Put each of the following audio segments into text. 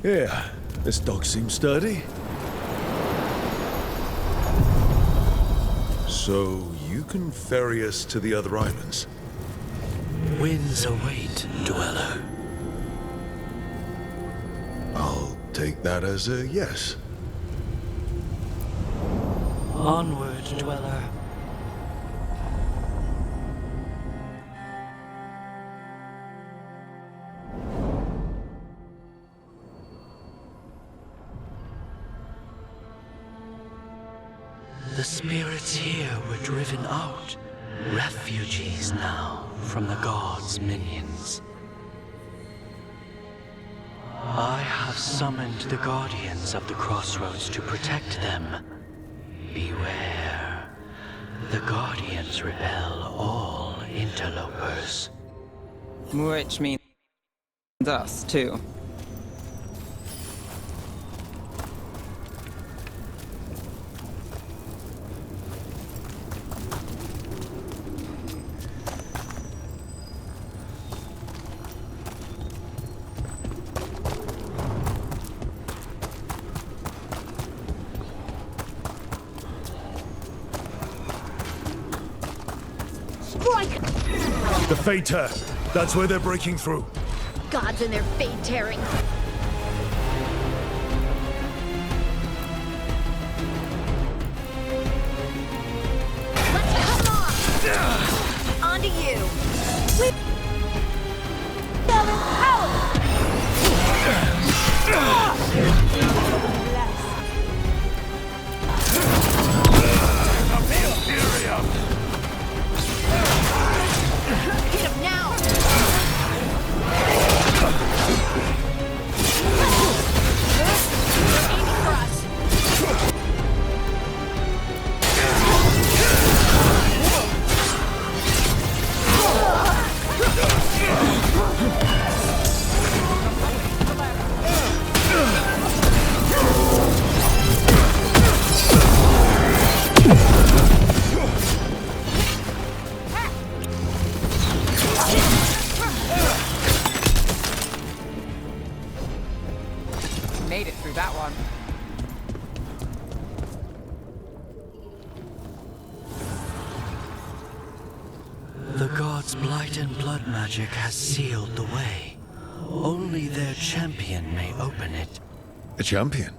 Yeah, this dog seems sturdy. So, you can ferry us to the other islands? Winds await, dweller. I'll take that as a yes. Onward, dweller. The spirits here were driven out, refugees now from the gods' minions. I have summoned the guardians of the Crossroads to protect them. Beware. The guardians repel all interlopers. Which means us, too. The Fade Tear. That's where they're breaking through. Gods and their fade tearing. Let's cut them off! On to you! Hit him now! Aiming for us! Made it through that one. The gods' blight and blood magic has sealed the way. Only their champion may open it. A champion?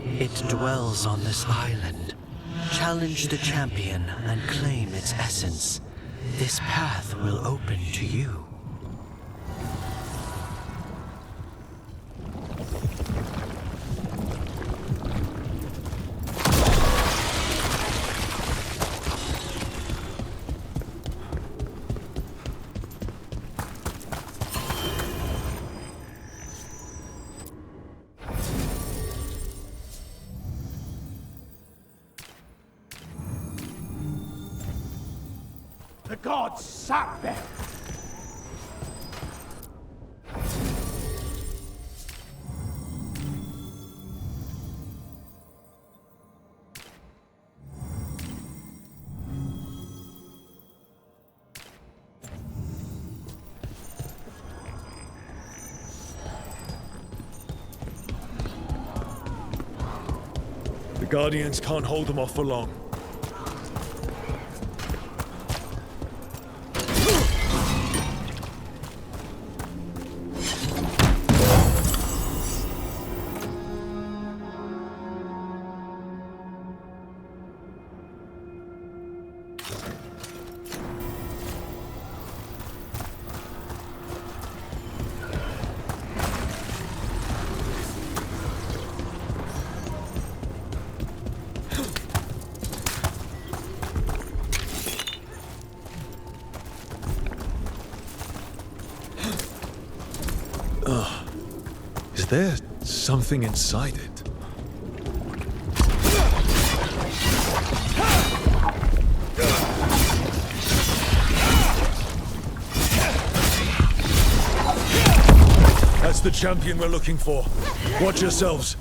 It dwells on this island. Challenge the champion and claim its essence. This path will open to you. The gods sap them! The Guardians can't hold them off for long. Is there something inside it? That's the champion we're looking for. Watch yourselves.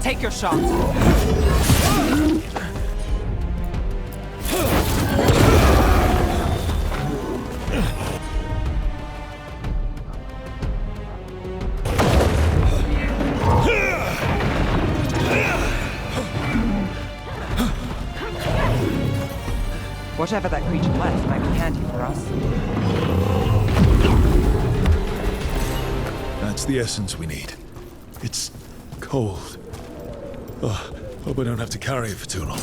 Take your shot. Whatever that creature left might be handy for us. That's the essence we need. It's cold. Oh, hope I don't have to carry it for too long.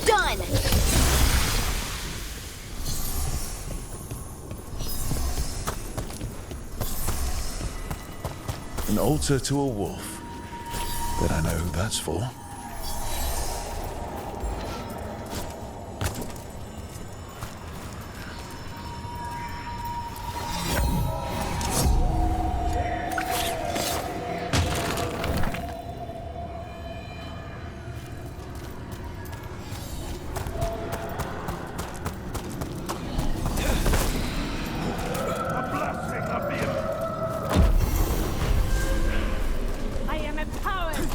Done! An altar to a wolf. Bet I know who that's for. I am empowered!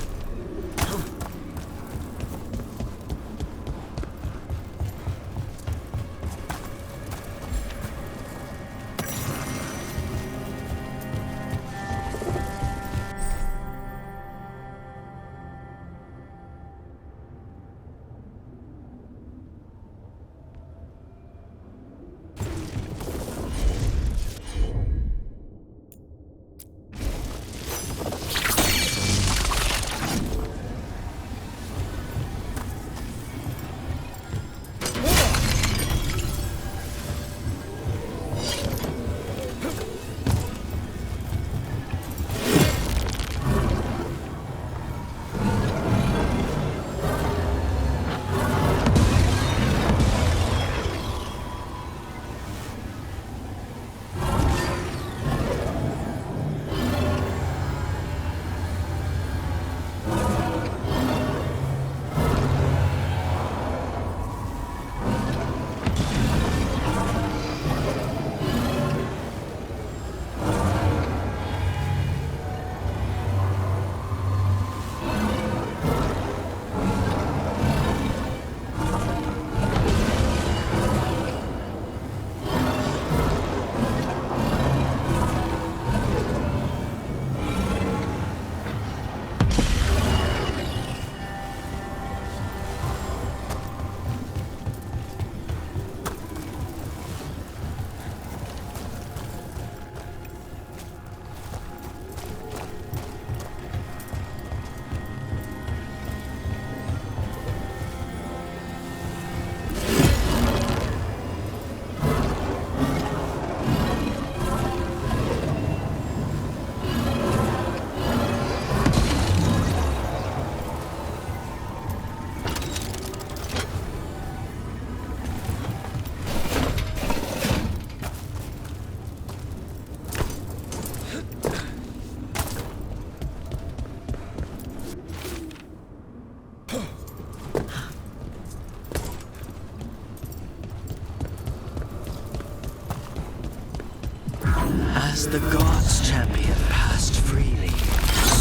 As the gods' champion passed freely,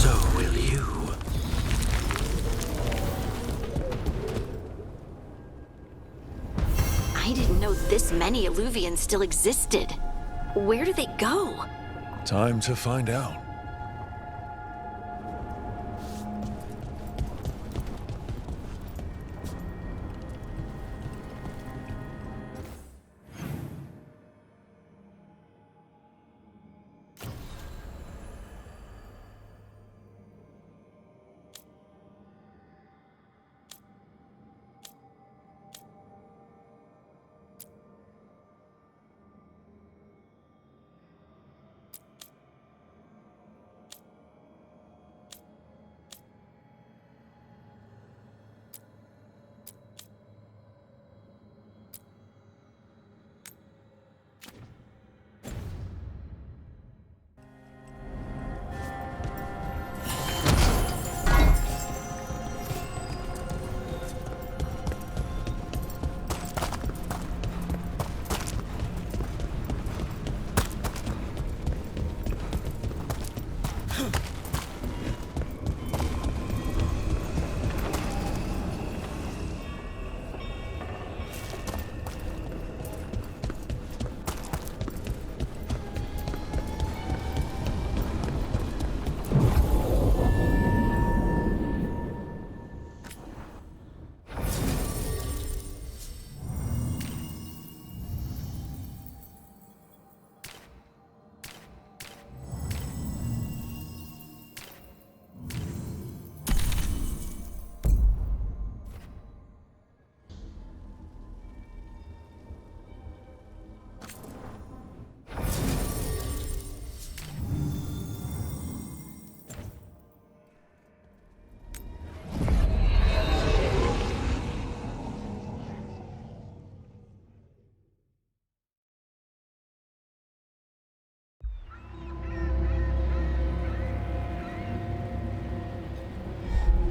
so will you. I didn't know this many Illuvians still existed. Where do they go? Time to find out.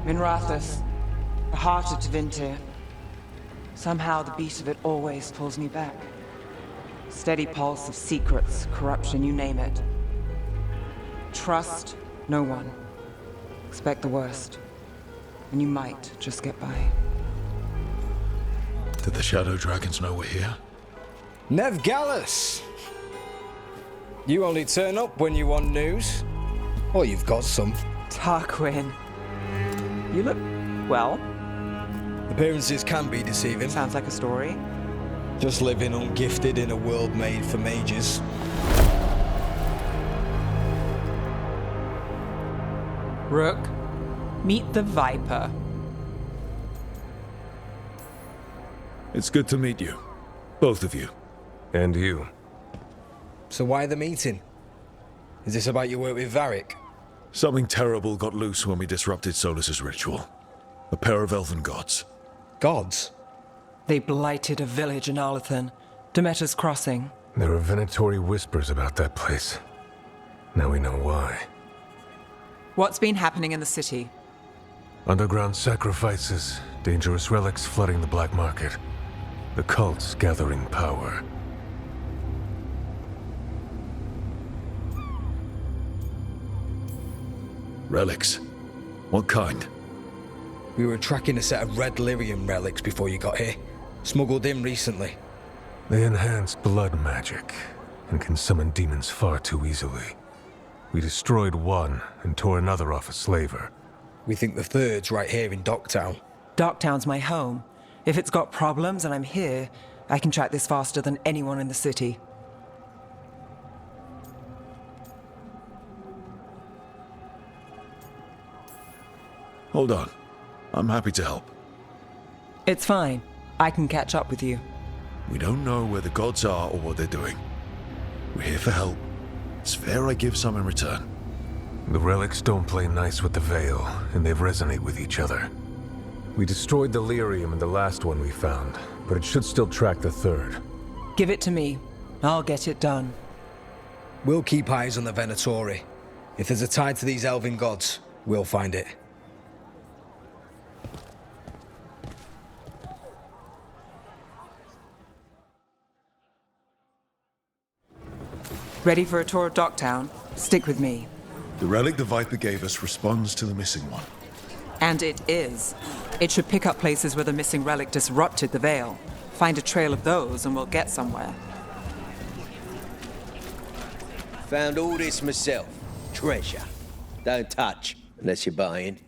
Minrathous, the heart of Tevinter. Somehow the beat of it always pulls me back. Steady pulse of secrets, corruption, you name it. Trust no one. Expect the worst. And you might just get by. Did the Shadow Dragons know we're here? Nev Gallus! You only turn up when you want news. Or you've got some. Tarquin. You look, well, Appearances can be deceiving. sounds like a story. Just living ungifted in a world made for mages. Rook, meet the Viper. It's good to meet you. Both of you. And you. So why the meeting? Is this about your work with Varric? Something terrible got loose when we disrupted Solus's ritual. A pair of elven gods. Gods? They blighted a village in Arlathan, Demeter's Crossing. There are venatory whispers about that place. Now we know why. What's been happening in the city? Underground sacrifices, dangerous relics flooding the black market. The cults gathering power. Relics? What kind? We were tracking a set of red lyrium relics before you got here. Smuggled in recently. They enhance blood magic and can summon demons far too easily. We destroyed one and tore another off a slaver. We think the third's right here in Docktown. Docktown's my home. If it's got problems and I'm here, I can track this faster than anyone in the city. Hold on. I'm happy to help. It's fine. I can catch up with you. We don't know where the gods are or what they're doing. We're here for help. It's fair I give some in return. The relics don't play nice with the Veil, and they resonate with each other. We destroyed the lyrium in the last one we found, but it should still track the third. Give it to me. I'll get it done. We'll keep eyes on the Venatori. If there's a tie to these elven gods, we'll find it. Ready for a tour of Docktown? Stick with me. The relic the Viper gave us responds to the missing one. And it is. It should pick up places where the missing relic disrupted the Veil. Find a trail of those and we'll get somewhere. Found all this myself. Treasure. Don't touch, unless you're buying.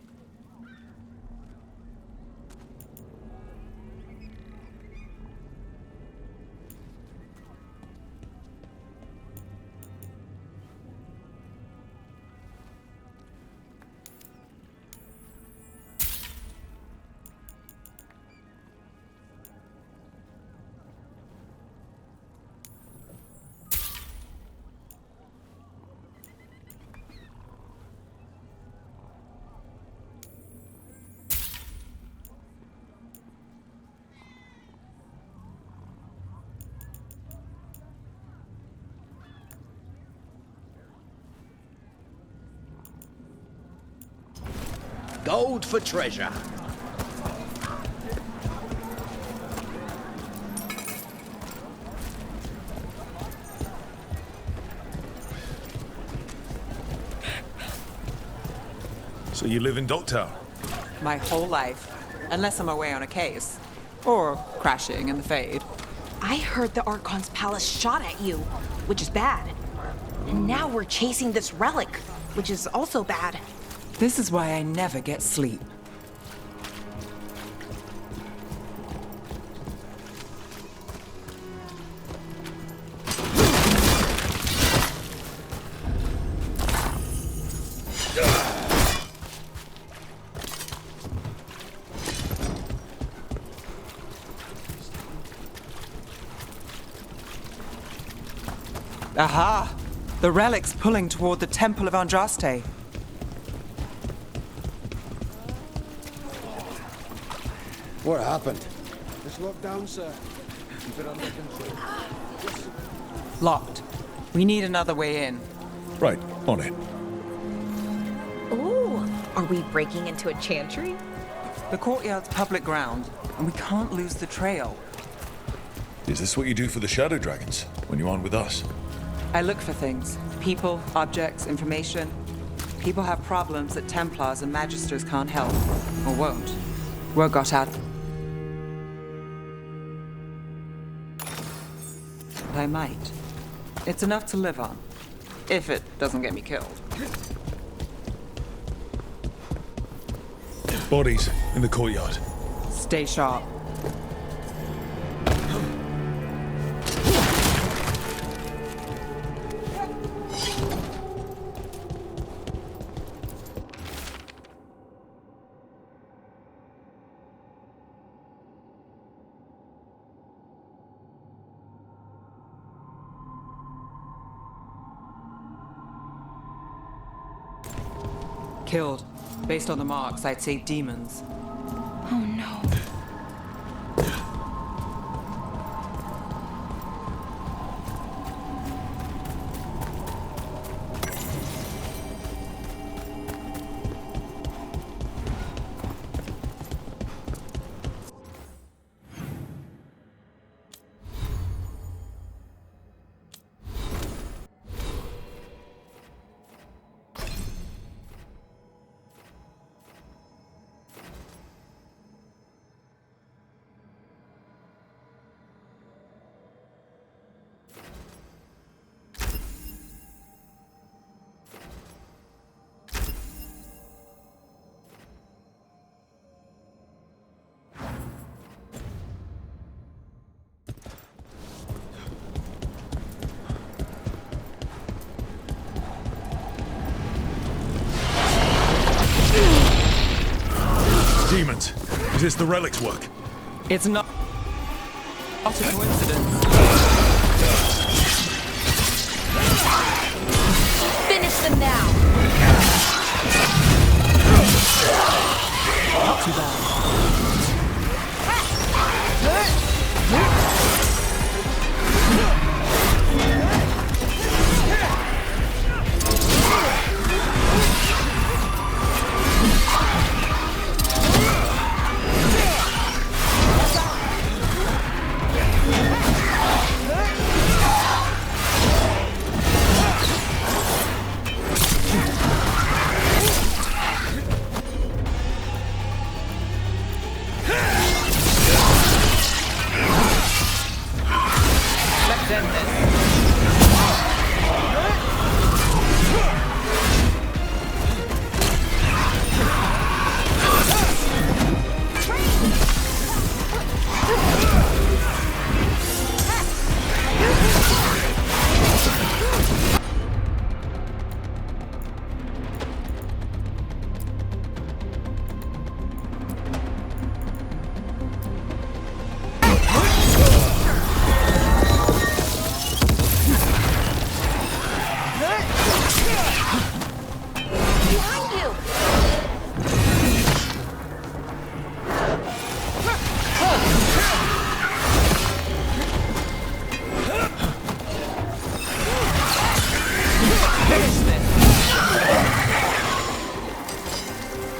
Gold for treasure. So you live in Docktown? My whole life. Unless I'm away on a case. Or crashing in the Fade. I heard the Archon's palace shot at you, which is bad. And now we're chasing this relic, which is also bad. This is why I never get sleep. Aha! The relic's pulling toward the Temple of Andraste. What happened? It's locked down, sir. Keep it under control. Locked. We need another way in. Right, on it. Ooh, are we breaking into a chantry? The courtyard's public ground, and we can't lose the trail. Is this what you do for the Shadow Dragons, when you aren't with us? I look for things. People, objects, information. People have problems that Templars and Magisters can't help. Or won't. Word got out. I might. It's enough to live on. If it doesn't get me killed. Bodies in the courtyard. Stay sharp. Killed. Based on the marks, I'd say demons. Oh no. Demons. Is this the relic's work? It's not a coincidence. Finish them now! Not too bad.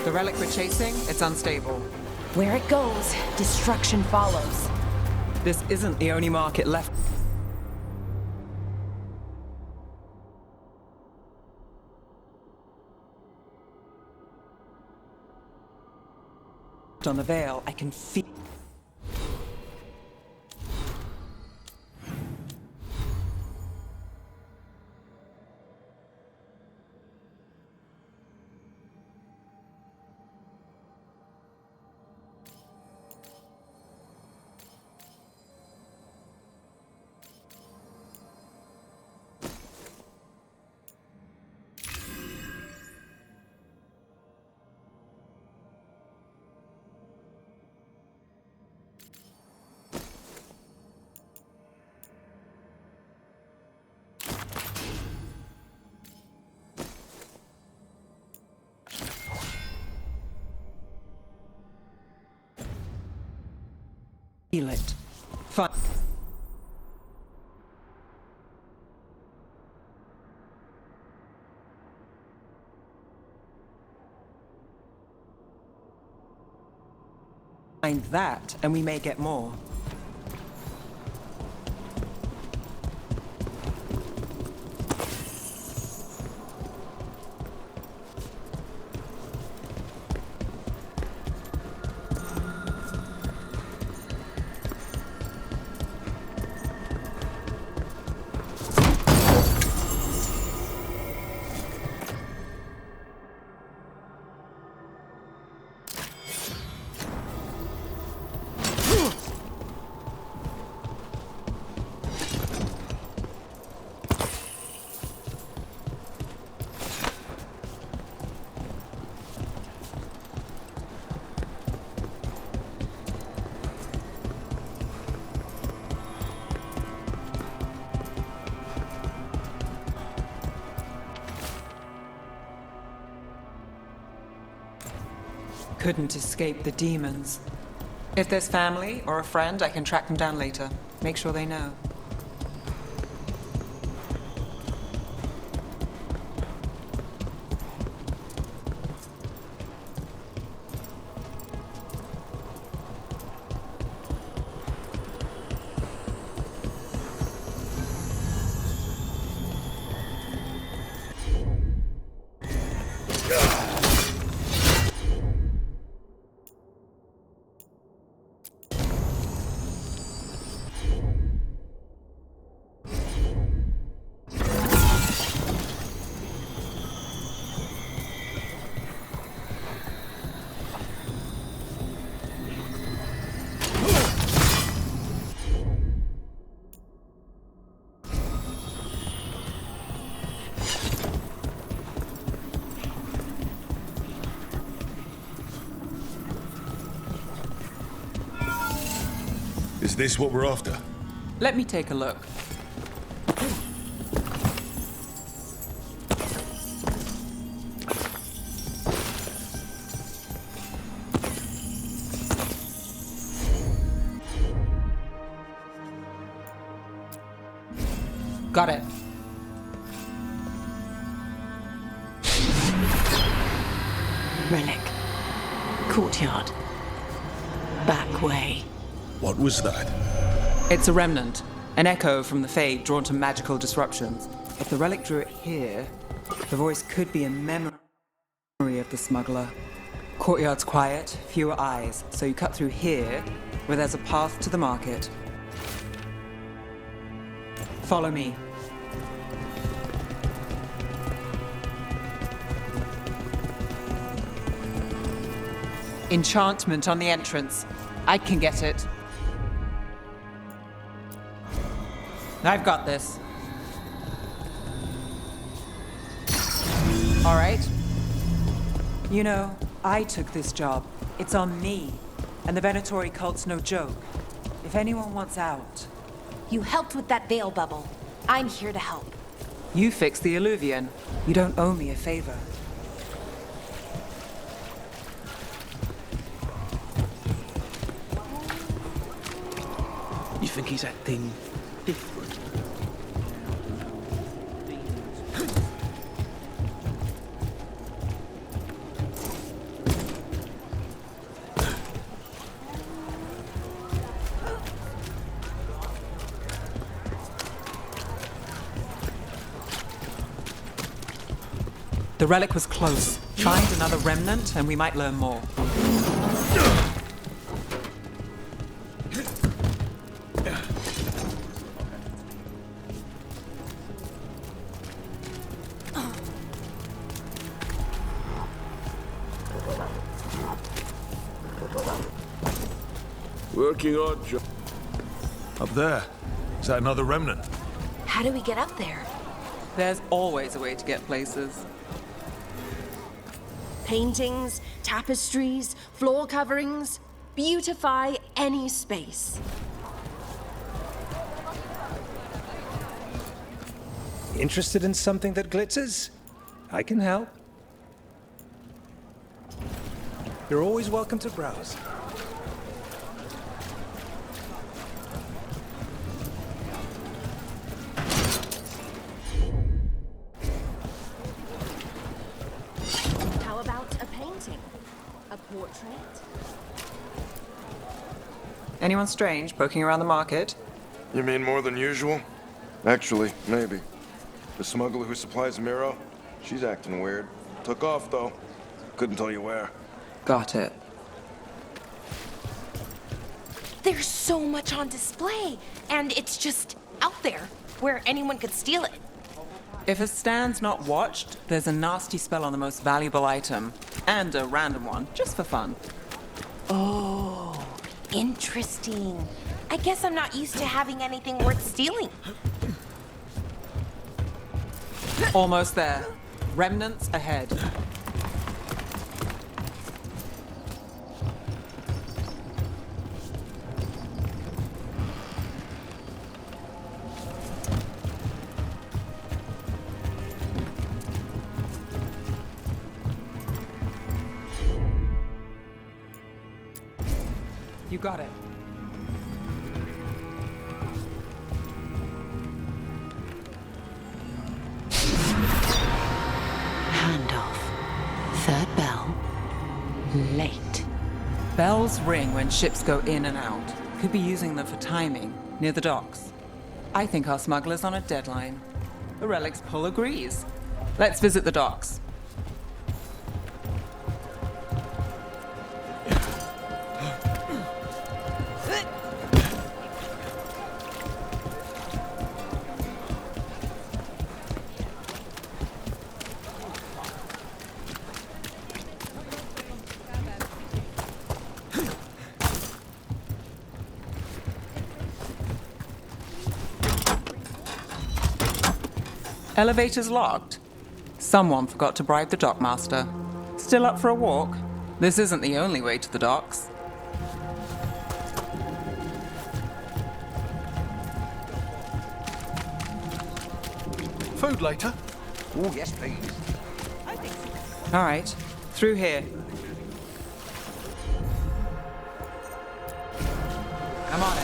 The relic we're chasing, it's unstable. Where it goes, destruction follows. This isn't the only market left on the Veil. I can feel... it. Fine. Find that, and we may get more. Couldn't escape the demons. If there's family or a friend, I can track them down later. Make sure they know. Is this what we're after? Let me take a look. Got it. Relic. Courtyard. Back way. What was that? It's a remnant. An echo from the Fade drawn to magical disruptions. If the relic drew it here, the voice could be a memory of the smuggler. Courtyard's quiet, fewer eyes, so you cut through here, where there's a path to the market. Follow me. Enchantment on the entrance. I can get it. I've got this. All right. You know, I took this job. It's on me. And the Venatori cult's no joke. If anyone wants out... You helped with that veil bubble. I'm here to help. You fixed the Illuvian. You don't owe me a favor. You think he's acting different? The relic was close. Find another remnant and we might learn more. Working odd job. Up there. Is that another remnant? How do we get up there? There's always a way to get places. Paintings, tapestries, floor coverings. Beautify any space. Interested in something that glitters? I can help. You're always welcome to browse. How about a painting? A portrait? Anyone strange poking around the market? You mean more than usual? Actually, maybe. The smuggler who supplies Miro, she's acting weird. Took off, though. Couldn't tell you where. Got it. There's so much on display, and it's just out there, where anyone could steal it. If a stand's not watched, there's a nasty spell on the most valuable item. And a random one, just for fun. Oh, interesting. I guess I'm not used to having anything worth stealing. Almost there. Remnants ahead. You got it. Handoff. Third bell. Late. Bells ring when ships go in and out. Could be using them for timing, near the docks. I think our smuggler's on a deadline. The relic's pull agrees. Let's visit the docks. Elevator's locked. Someone forgot to bribe the dockmaster. Still up for a walk? This isn't the only way to the docks. Food later? Oh, yes, please. All right, through here. I'm on it.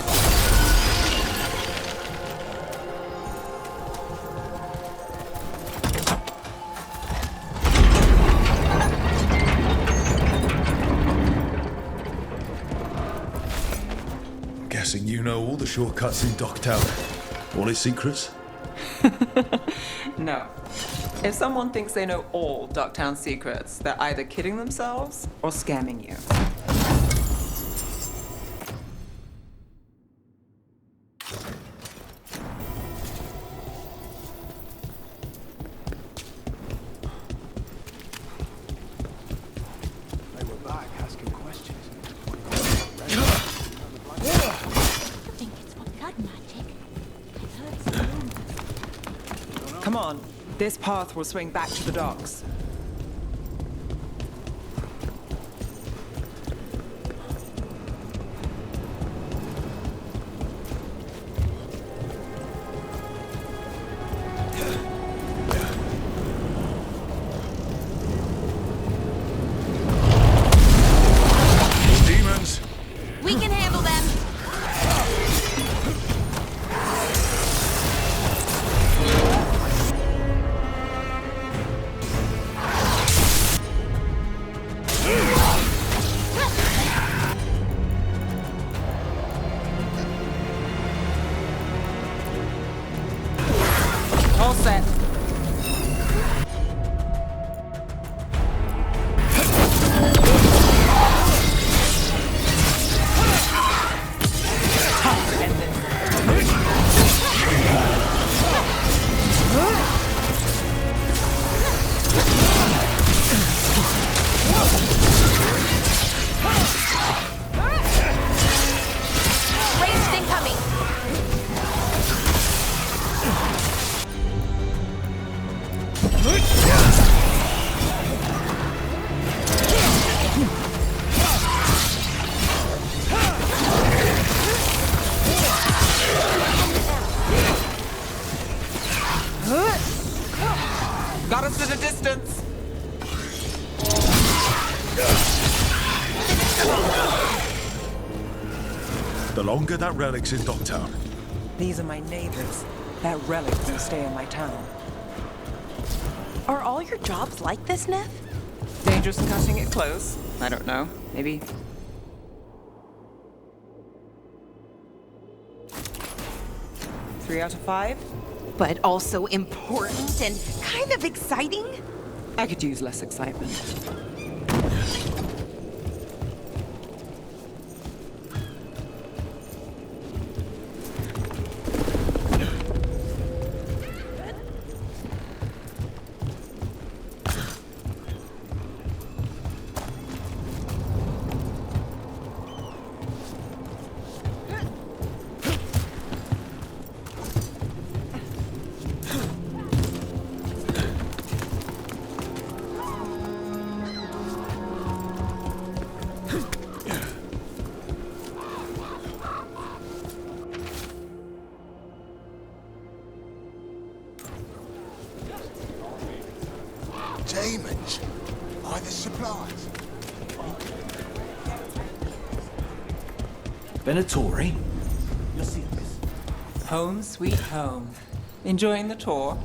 Guessing you know all the shortcuts in Docktown. All its secrets? No. If someone thinks they know all Docktown secrets, they're either kidding themselves or scamming you. They were back asking questions. Come on, this path will swing back to the docks. Demons! We can handle them. The longer that relic's in Docktown. These are my neighbors. That relic will stay in my town. Are all your jobs like this, Nev? Dangerous and cutting it close? I don't know. Maybe. Three out of 5? But also important and kind of exciting? I could use less excitement. Demons. Buy the supplies. Venatori? You'll see this. Home sweet home. Enjoying the tour?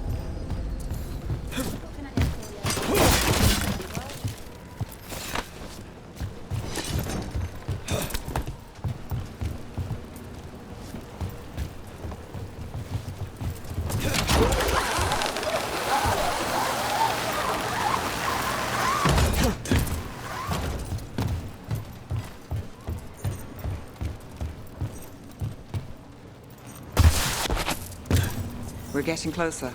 We're getting closer.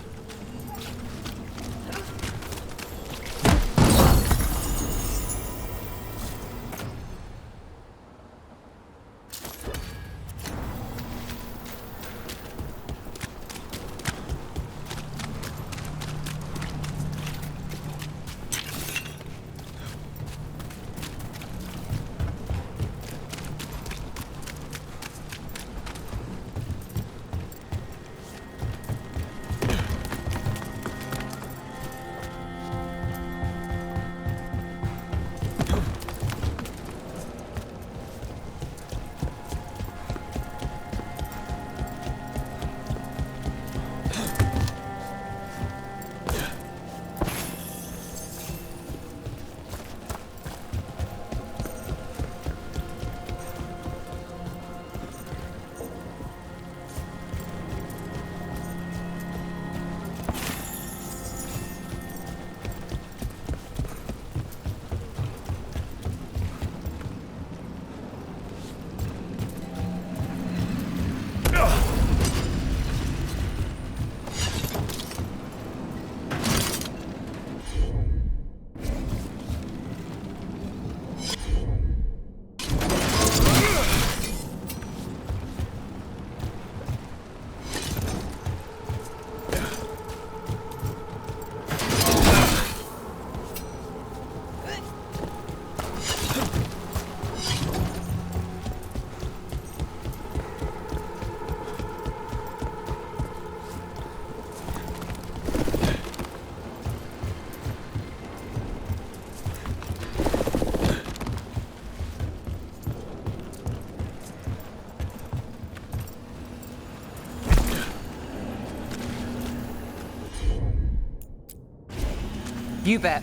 You bet.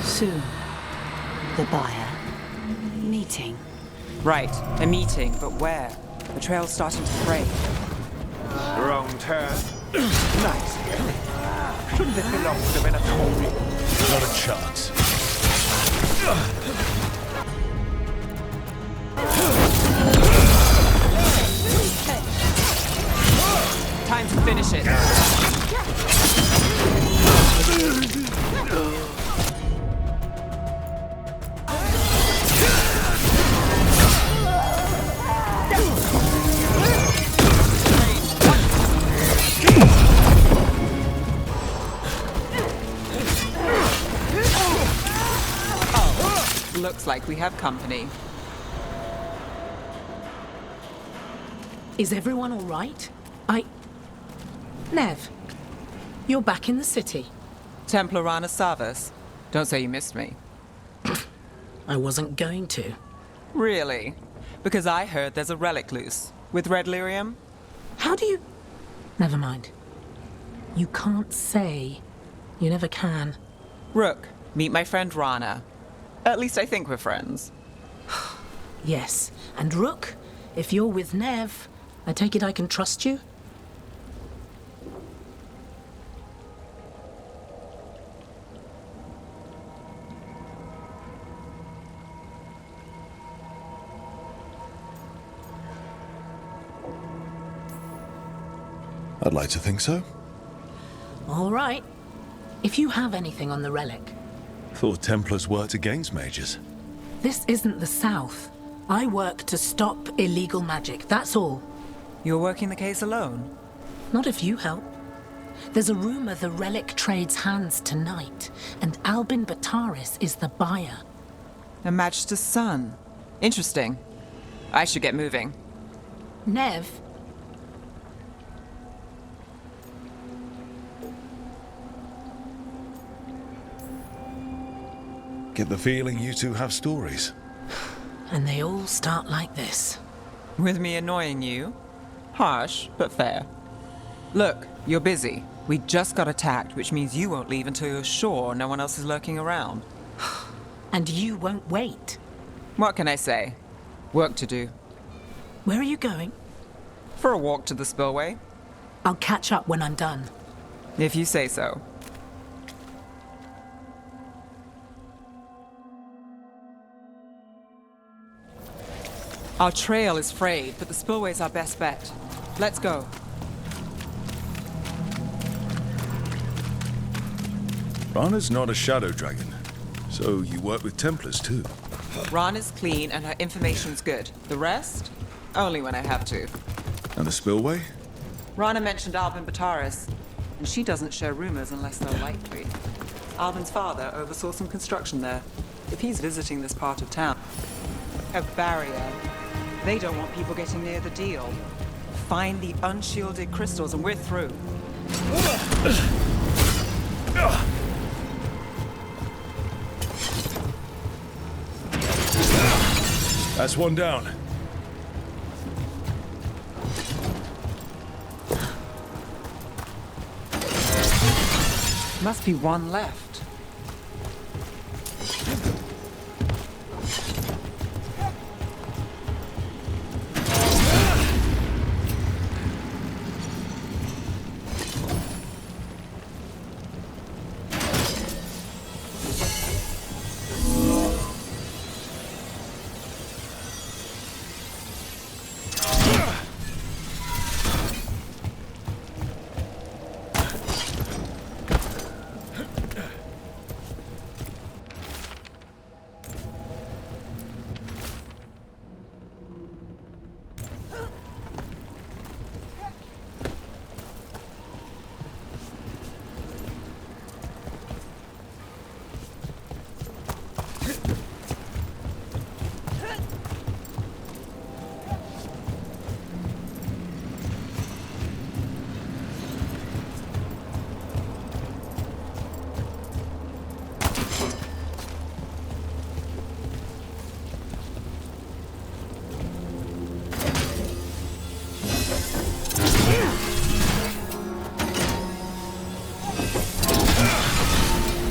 Soon, the buyer meeting. Right, a meeting, but where? The trail's starting to fray. Wrong turn. Nice. Shouldn't it belong to Venatori? Not a chance. Time to finish it. Looks like we have company. Is everyone all right? Nev, you're back in the city. Templarana Savas. Don't say you missed me. I wasn't going to. Really? Because I heard there's a relic loose. With red lyrium? How do you... Never mind. You can't say. You never can. Rook, meet my friend Rana. At least I think we're friends. Yes. And Rook, if you're with Nev, I take it I can trust you? I'd like to think so. All right. If you have anything on the relic. Thought Templars worked against mages. This isn't the South. I work to stop illegal magic, that's all. You're working the case alone? Not if you help. There's a rumor the relic trades hands tonight, and Albin Bataris is the buyer. A Magister's son. Interesting. I should get moving. Nev? Get the feeling you two have stories. And they all start like this. With me annoying you? Harsh, but fair. Look, you're busy. We just got attacked, which means you won't leave until you're sure no one else is lurking around. And you won't wait. What can I say? Work to do. Where are you going? For a walk to the spillway. I'll catch up when I'm done. If you say so. Our trail is frayed, but the spillway's our best bet. Let's go. Rana's not a shadow dragon, so you work with Templars too. Rana's clean and her information's good. The rest? Only when I have to. And the spillway? Rana mentioned Albin Bataris, and she doesn't share rumors unless they're likely. Albin's father oversaw some construction there. If he's visiting this part of town, a barrier. They don't want people getting near the deal. Find the unshielded crystals and we're through. That's one down. Must be one left.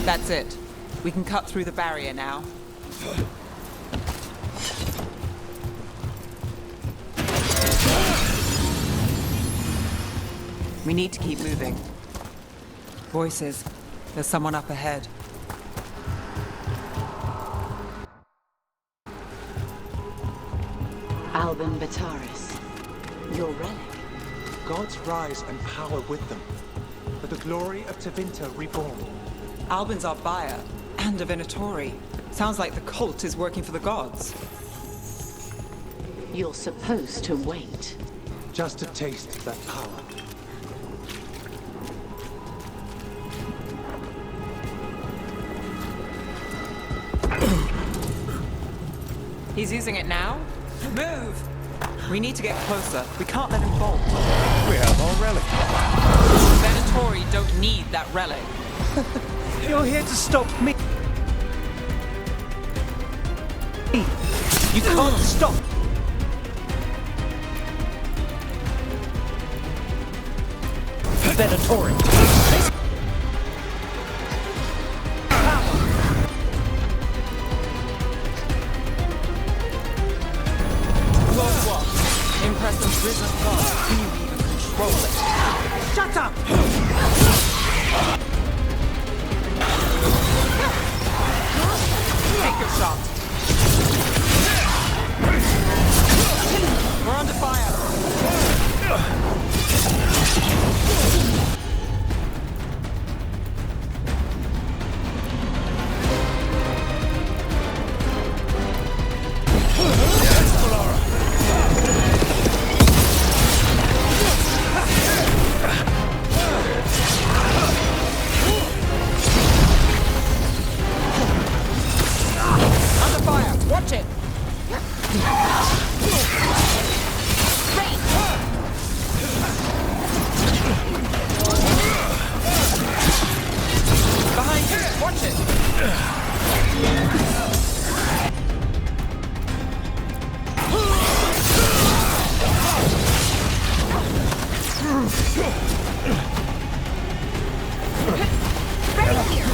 That's it. We can cut through the barrier now. We need to keep moving. Voices. There's someone up ahead. Albin Bataris. Your relic. Gods rise and power with them. For the glory of Tevinter reborn. Albin's our buyer, and a Venatori. Sounds like the cult is working for the gods. You're supposed to wait. Just to taste that power. He's using it now? Move! We need to get closer. We can't let him bolt. We have our relic. The Venatori don't need that relic. You're here to stop me. You can't stop! Venatori! Lord what? Impressive risen god. Can you even control it? Shut up! Take your shot. We're under fire. Under fire. Watch it. Behind you. Watch it. Right here!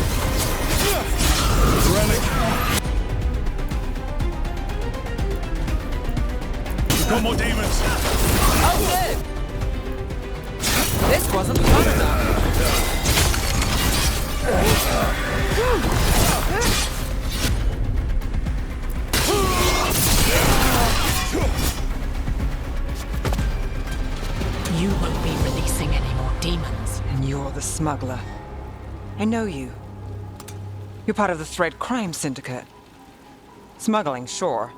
We've got more demons. Oh, good. This wasn't fun enough. You won't be releasing any more demons. And you're the smuggler. I know you. You're part of the Thread crime syndicate. Smuggling, sure.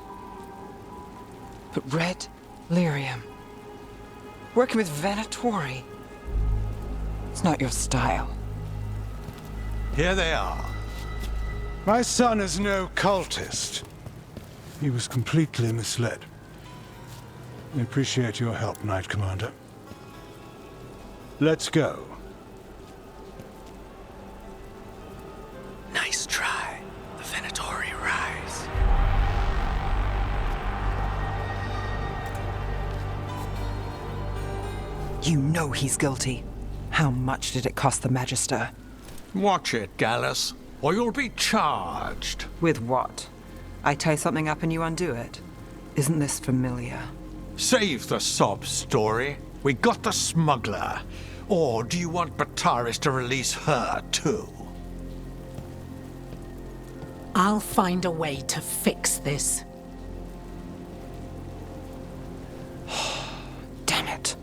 But red lyrium. Working with Venatori. It's not your style. Here they are. My son is no cultist. He was completely misled. I appreciate your help, Knight Commander. Let's go. Nice try. The Venatori rise. You know he's guilty. How much did it cost the Magister? Watch it, Gallus, or you'll be charged. With what? I tie something up and you undo it. Isn't this familiar? Save the sob story. We got the smuggler. Or do you want Bataris to release her, too? I'll find a way to fix this. Damn it.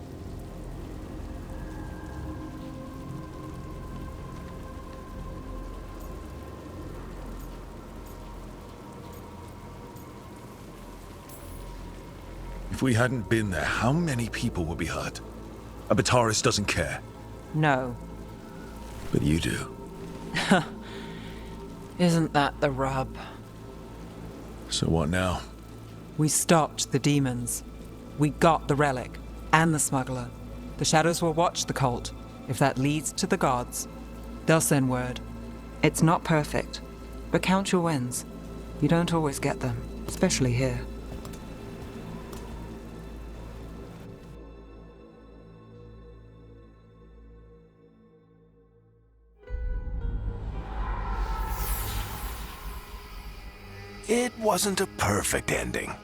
If we hadn't been there, how many people would be hurt? Bataris doesn't care. No. But you do. Isn't that the rub? So what now? We stopped the demons. We got the relic. And the smuggler. The shadows will watch the cult. If that leads to the gods, they'll send word. It's not perfect. But count your wins. You don't always get them. Especially here. It wasn't a perfect ending,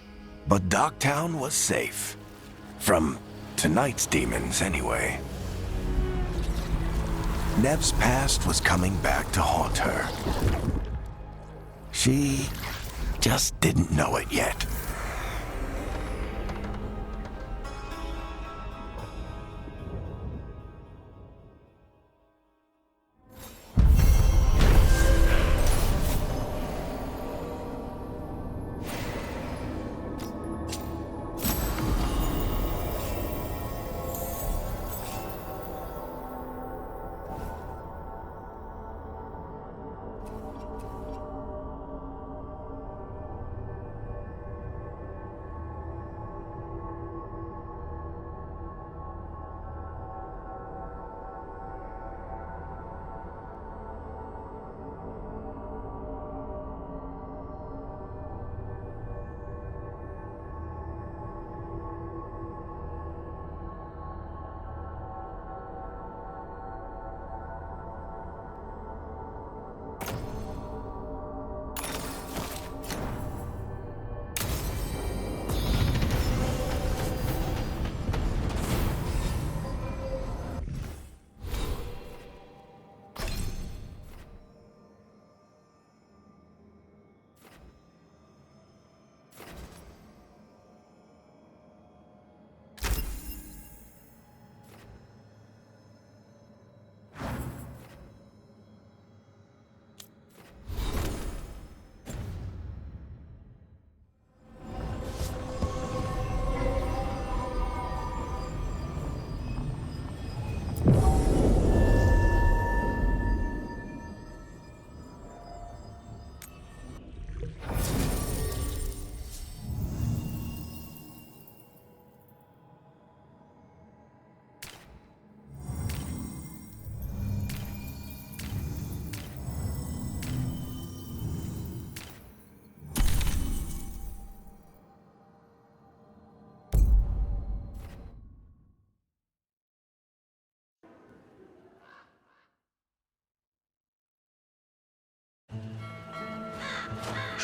but Docktown was safe. From tonight's demons, anyway. Nev's past was coming back to haunt her. She just didn't know it yet.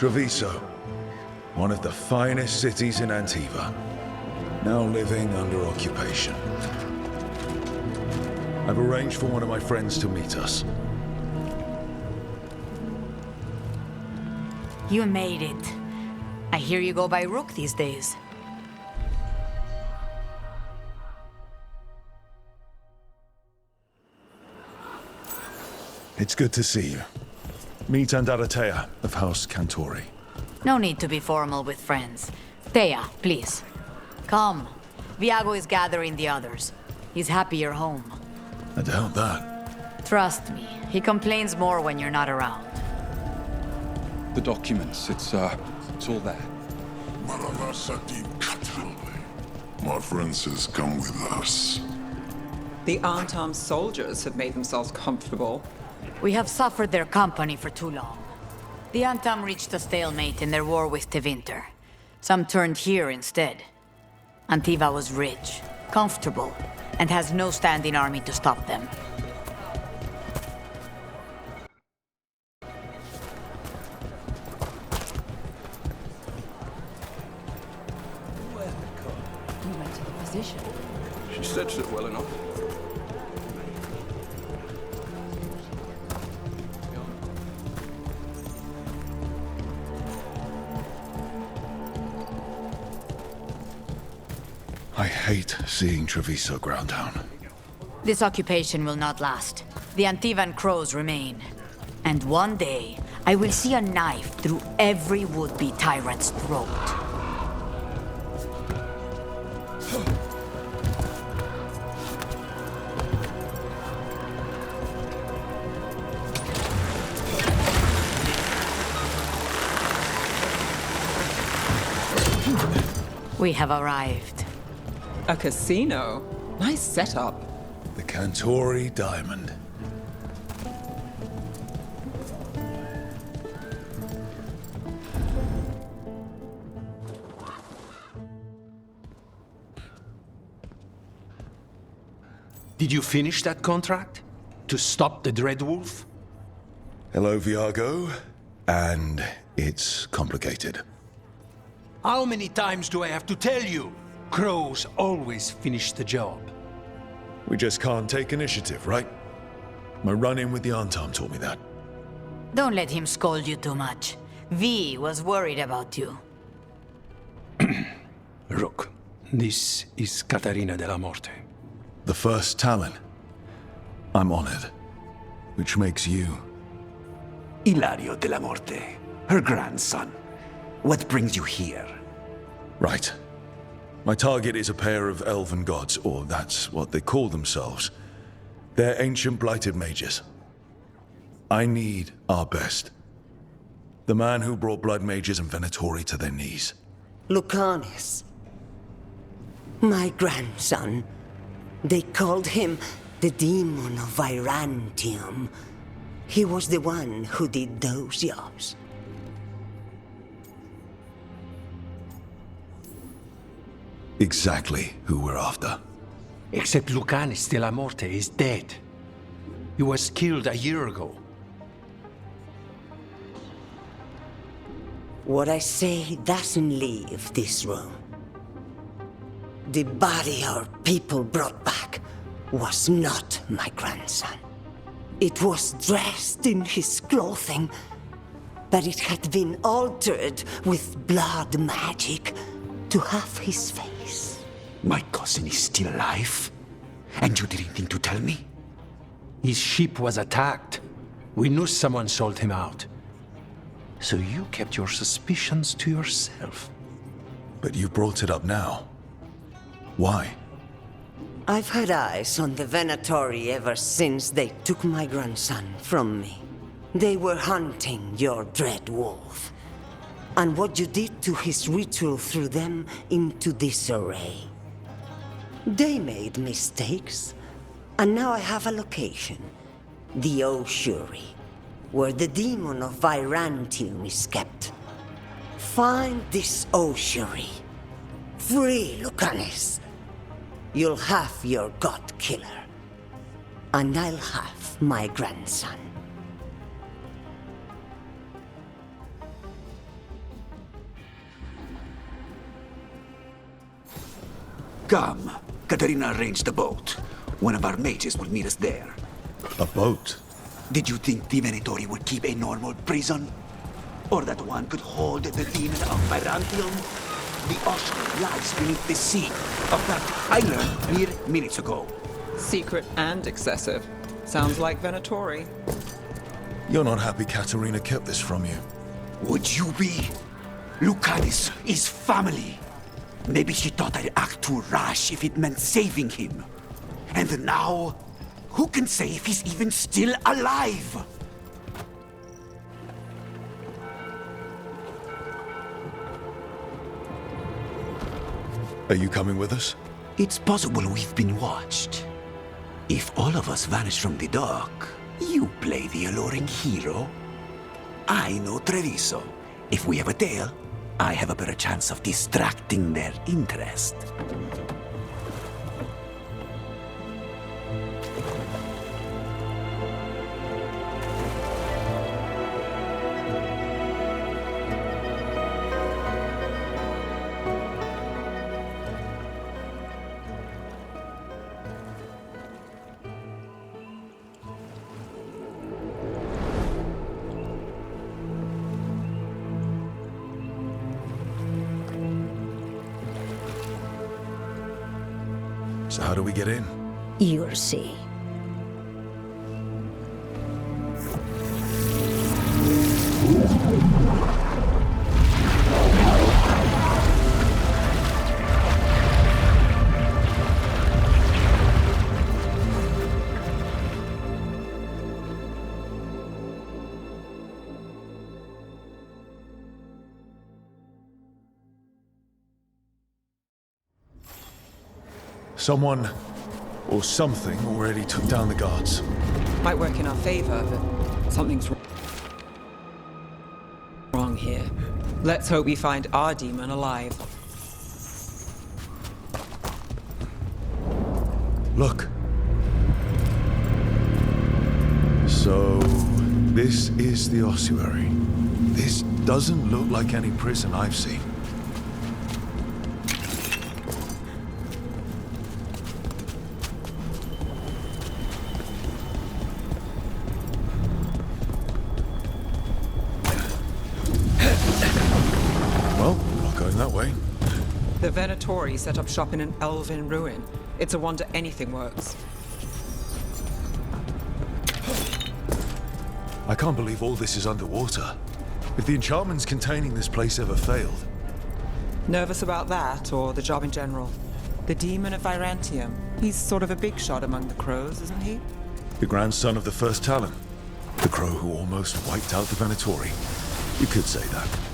Treviso, one of the finest cities in Antiva, now living under occupation. I've arranged for one of my friends to meet us. You made it. I hear you go by Rook these days. It's good to see you. Meet Andaratea of House Cantori. No need to be formal with friends. Thea, please. Come. Viago is gathering the others. He's happier home. I doubt that. Trust me, he complains more when you're not around. The documents, it's all there. My friend says come with us. The unarmed soldiers have made themselves comfortable. We have suffered their company for too long. The Antam reached a stalemate in their war with Tevinter. Some turned here instead. Antiva was rich, comfortable, and has no standing army to stop them. You went to the physician. She stretched it well enough. I hate seeing Treviso ground down. This occupation will not last. The Antivan crows remain. And one day, I will see a knife through every would-be tyrant's throat. We have arrived. A casino? Nice setup. The Cantori Diamond. Did you finish that contract? To stop the Dreadwolf? Hello, Viago. And it's complicated. How many times do I have to tell you? Crows always finish the job. We just can't take initiative, right? My run-in with the Antam taught me that. Don't let him scold you too much. V was worried about you. Rook, this is Catarina de la Morte. The first Talon. I'm honored. Which makes you... Ilario de la Morte, her grandson. What brings you here? Right. My target is a pair of elven gods, or that's what they call themselves. They're ancient blighted mages. I need our best. The man who brought blood mages and Venatori to their knees. Lucanus. My grandson. They called him the Demon of Virantium. He was the one who did those jobs. Exactly who we're after. Except Lucanus de la Morte is dead. He was killed a year ago. What I say doesn't leave this room. The body our people brought back was not my grandson. It was dressed in his clothing, but it had been altered with blood magic to have his face. My cousin is still alive? And you didn't think to tell me? His ship was attacked. We knew someone sold him out. So you kept your suspicions to yourself. But you brought it up now. Why? I've had eyes on the Venatori ever since they took my grandson from me. They were hunting your dread wolf. And what you did to his ritual threw them into disarray. They made mistakes, and now I have a location. The Ossuary, where the demon of Virantium is kept. Find this Ossuary. Free Lucanus. You'll have your god killer. And I'll have my grandson. Come. Katarina arranged a boat. One of our mages will meet us there. A boat? Did you think the Venatori would keep a normal prison? Or that one could hold the demon of Byzantium? The ocean lies beneath the sea. Of that, I learned mere minutes ago. Secret and excessive. Sounds like Venatori. You're not happy Katarina kept this from you. Would you be? Lucanis is family. Maybe she thought I'd act too rash if it meant saving him. And now, who can say if he's even still alive? Are you coming with us? It's possible we've been watched. If all of us vanish from the dock, you play the alluring hero. I know Treviso. If we have a tail, I have a better chance of distracting their interest. So how do we get in? You'll see. Someone or something already took down the guards. Might work in our favor, but something's wrong here. Let's hope we find our demon alive. Look. So, this is the ossuary. This doesn't look like any prison I've seen. Well, we're not going that way. The Venatori set up shop in an elven ruin. It's a wonder anything works. I can't believe all this is underwater. If the enchantments containing this place ever failed. Nervous about that, or the job in general? The demon of Byzantium. He's sort of a big shot among the crows, isn't he? The grandson of the first Talon. The crow who almost wiped out the Venatori. You could say that.